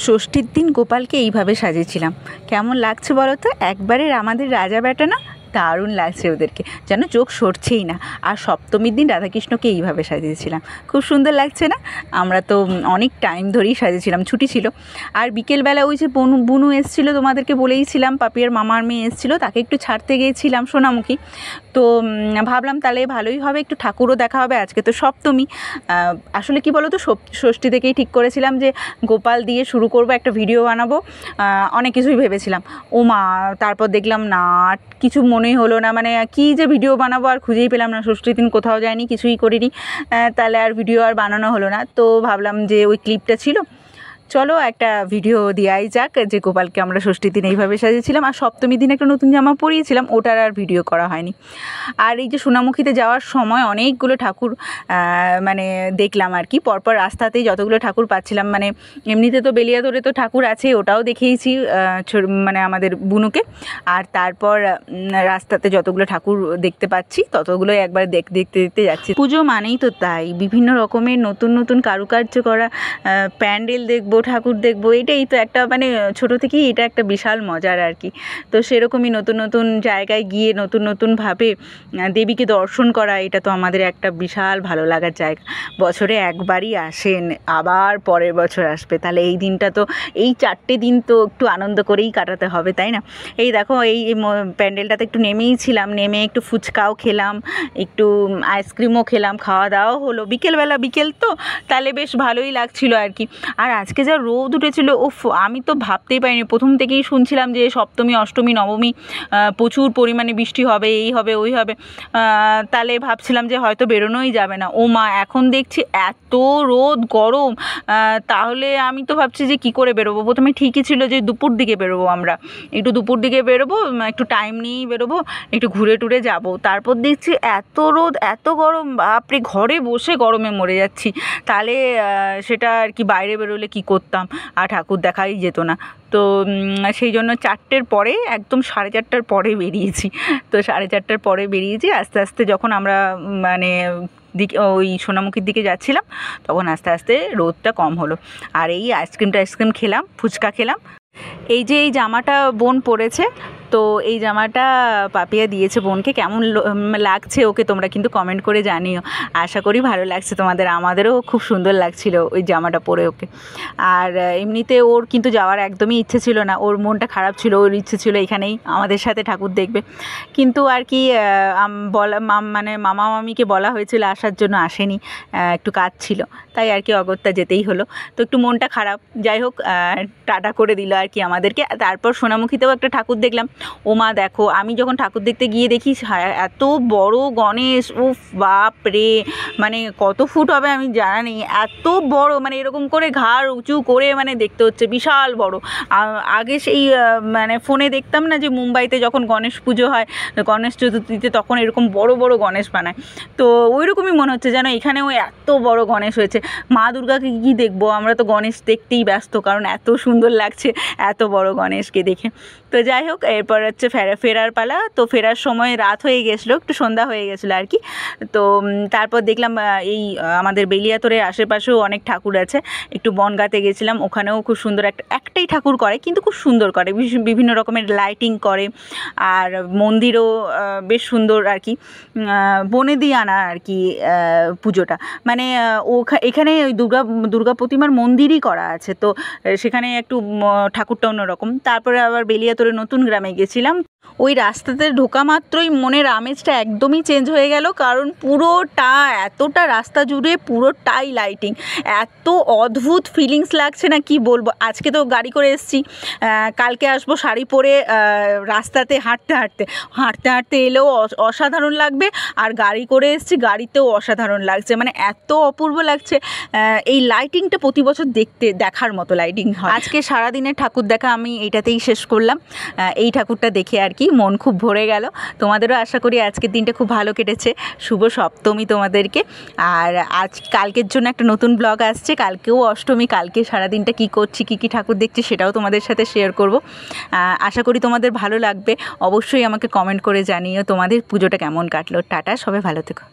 ষষ্ঠীর দিন গোপালকে এইভাবে সাজিয়েছিলাম। কেমন লাগছে বলো তো? একবারে আমাদের রাজা বেটা না? দারুণ লাগছে ওদেরকে, যেন চোখ সরছেই না। আর সপ্তমীর দিন রাধাকৃষ্ণকে এইভাবে সাজিয়েছিলাম, খুব সুন্দর লাগছে না? আমরা তো অনেক টাইম ধরেই সাজিয়েছিলাম, ছুটি ছিল। আর বিকেলবেলা ওই যে বুনু এসেছিলো, তোমাদেরকে বলেইছিলাম, পাপিয়ার মামার মেয়ে এসেছিলো, তাকে একটু ছাড়তে গিয়েছিলাম সোনামুখী। তো ভাবলাম তাহলে ভালোই হবে, একটু ঠাকুরও দেখা হবে। আজকে তো সপ্তমী। আসলে কি বলো তো, ষষ্ঠী থেকেই ঠিক করেছিলাম যে গোপাল দিয়ে শুরু করব, একটা ভিডিও বানাবো, অনেক কিছুই ভেবেছিলাম। ও মা, তারপর দেখলাম না, কিছু মনেই হলো না, মানে কী যে ভিডিও বানাবো আর খুঁজেই পেলাম না। ষষ্ঠীর দিন কোথাও যায়নি, কিছুই করিনি, তাহলে আর ভিডিও আর বানানো হলো না। তো ভাবলাম যে ওই ক্লিপটা ছিল, চলো একটা ভিডিও দেওয়াই যাক, যে গোপালকে আমরা ষষ্ঠীর দিন এইভাবে সাজিয়েছিলাম। আর সপ্তমীর দিন একটা নতুন জামা পরিয়েছিলাম, ওটার আর ভিডিও করা হয়নি। আর এই যে সোনামুখীতে যাওয়ার সময় অনেকগুলো ঠাকুর মানে দেখলাম আর কি, পরপর রাস্তাতেই যতগুলো ঠাকুর পাচ্ছিলাম, মানে এমনিতে তো বেলিয়াদরে তো ঠাকুর আছে, ওটাও দেখিয়েছি মানে আমাদের বুনুকে। আর তারপর রাস্তাতে যতগুলো ঠাকুর দেখতে পাচ্ছি ততগুলোই একবার দেখতে দেখতে যাচ্ছি। পুজো মানেই তো তাই, বিভিন্ন রকমের নতুন নতুন কারুকার্য করা প্যান্ডেল দেখবো, ঠাকুর দেখবো, এটাই তো একটা, মানে ছোটো থেকেই এটা একটা বিশাল মজার আর কি। তো সেরকমই নতুন নতুন জায়গায় গিয়ে নতুন নতুনভাবে দেবীকে দর্শন করা, এটা তো আমাদের একটা বিশাল ভালো লাগার জায়গা। বছরে একবারই আসেন, আবার পরের বছর আসবে, তাহলে এই দিনটা তো, এই 4টে দিন তো একটু আনন্দ করেই কাটাতে হবে, তাই না? এই দেখো, এই প্যান্ডেলটাতে একটু নেমেই ছিলাম, নেমে একটু ফুচকাও খেলাম, একটু আইসক্রিমও খেলাম, খাওয়া দাওয়াও হলো। বিকেলবেলা, বিকেল তো, তাহলে বেশ ভালোই লাগছিল আর কি। আর আজকে যা রোদ উঠেছিল, আমি তো ভাবতেই পারিনি। প্রথম থেকেই শুনছিলাম যে সপ্তমী, অষ্টমী, নবমী প্রচুর পরিমাণে বৃষ্টি হবে, এই হবে, ওই হবে, তাহলে ভাবছিলাম যে হয়তো বেরোনোই যাবে না। ও মা, এখন দেখছি এত রোদ, গরম, তাহলে আমি তো ভাবছি যে কি করে বেরোবো। প্রথমে ঠিকই ছিল যে দুপুর দিকে বেরোবো, আমরা একটু দুপুর দিকে বেরোবো, একটু টাইম নিয়েই বেরোবো, একটু ঘুরে টুরে যাবো। তারপর দেখছি এত রোদ, এত গরম, বাপরে, ঘরে বসে গরমে মরে যাচ্ছি। তাহলে সেটা আর কি, বাইরে বেরোলে কি করতাম, আর ঠাকুর দেখাই যেত না। তো সেই জন্য 4টের পরে, একদম 4:30টার পরে বেরিয়েছি। তো 4:30টার পরে বেরিয়েছি, আস্তে আস্তে যখন আমরা মানে ওই সোনামুখীর দিকে যাচ্ছিলাম, তখন আস্তে আস্তে রোদটা কম হলো। আর এই আইসক্রিম খেলাম, ফুচকা খেলাম। এই যে এই জামাটা বোন পরেছে, তো এই জামাটা পাপিয়া দিয়েছে বোনকে। কেমন লাগছে ওকে তোমরা কিন্তু কমেন্ট করে জানিও। আশা করি ভালো লাগছে তোমাদের, আমাদেরও খুব সুন্দর লাগছিল ওই জামাটা পরে ওকে। আর এমনিতে ওর কিন্তু যাওয়ার একদমই ইচ্ছে ছিল না, ওর মনটা খারাপ ছিল, ওর ইচ্ছে ছিল এখানেই আমাদের সাথে ঠাকুর দেখবে। কিন্তু আর কি, মানে মামা মামিকে বলা হয়েছিল আসার জন্য, আসেনি, একটু কাজ ছিল, তাই আর কি অগত্যা যেতেই হলো। তো একটু মনটা খারাপ, যাই হোক, টাটা করে দিল আর কি আমাদেরকে। তারপর সোনামুখীতেও একটা ঠাকুর দেখলাম। ও মা দেখো, আমি যখন ঠাকুর দেখতে গিয়ে দেখি এত বড় গণেশ, উফ বাপ রে, মানে কত ফুট হবে আমি জানা নেই, এত বড়, মানে এরকম করে ঘাড় উঁচু করে মানে দেখতে হচ্ছে, বিশাল বড়। আগে সেই মানে ফোনে দেখতাম না যে মুম্বাইতে যখন গণেশ পুজো হয়, গণেশ চতুর্থীতে, তখন এরকম বড় বড় গণেশ বানায়। তো ওই রকমই মনে হচ্ছে যেন এখানেও এত বড় গণেশ হয়েছে। মা দুর্গাকে কী দেখবো, আমরা তো গণেশ দেখতেই ব্যস্ত, কারণ এত সুন্দর লাগছে এত বড় গণেশকে দেখে। তো যাই হোক, এরপর হচ্ছে ফেরার পালা। তো ফেরার সময় রাত হয়ে গেছিলো, একটু সন্ধ্যা হয়ে গেছিলো আর কি। তো তারপর দেখলাম এই আমাদের বেলিয়াতরের আশেপাশেও অনেক ঠাকুর আছে। একটু বনগাঁতে গেছিলাম, ওখানেও খুব সুন্দর একটাই ঠাকুর করে, কিন্তু খুব সুন্দর করে, বিভিন্ন রকমের লাইটিং করে। আর মন্দিরও বেশ সুন্দর আর কি, বনে দিয়ে আনা আর কি পুজোটা, মানে এখানে ওই দুর্গা প্রতিমার মন্দিরই করা আছে, তো সেখানে একটু ঠাকুরটা অন্যরকম। তারপরে আবার বেলিয়াতরে নতুন গ্রামে গেছিলাম, ওই রাস্তাতে ঢোকা মাত্রই মনের আমেজটা একদমই চেঞ্জ হয়ে গেল, কারণ পুরোটা, এতটা রাস্তা জুড়ে পুরোটাই লাইটিং, এত অদ্ভুত ফিলিংস লাগছে না, কি বলবো। আজকে তো গাড়ি করে এসেছি, কালকে আসবো শাড়ি পরে, রাস্তাতে হাঁটতে হাঁটতে এলেও অসাধারণ লাগবে, আর গাড়ি করে এসেছি, গাড়িতেও অসাধারণ লাগছে, মানে এত অপূর্ব লাগছে। এই লাইটিংটা প্রতি বছর দেখার মতো লাইটিং হয়। আজকে সারাদিনের ঠাকুর দেখা আমি এইটাতেই শেষ করলাম। এই ঠাকুরটা দেখে আর কি মন খুব ভরে গেল। তোমাদেরও আশা করি আজকের দিনটা খুব ভালো কেটেছে। শুভ সপ্তমী তোমাদেরকে। আর কালকের জন্য একটা নতুন ব্লগ আসছে, কালকেও অষ্টমী, কালকে সারাদিনটা কী করছি, কী ঠাকুর দেখছি, সেটাও তোমাদের সাথে শেয়ার করব। আশা করি তোমাদের ভালো লাগবে। অবশ্যই আমাকে কমেন্ট করে জানিও তোমাদের পুজোটা কেমন কাটলো। টাটা, সবাই ভালো থেকো।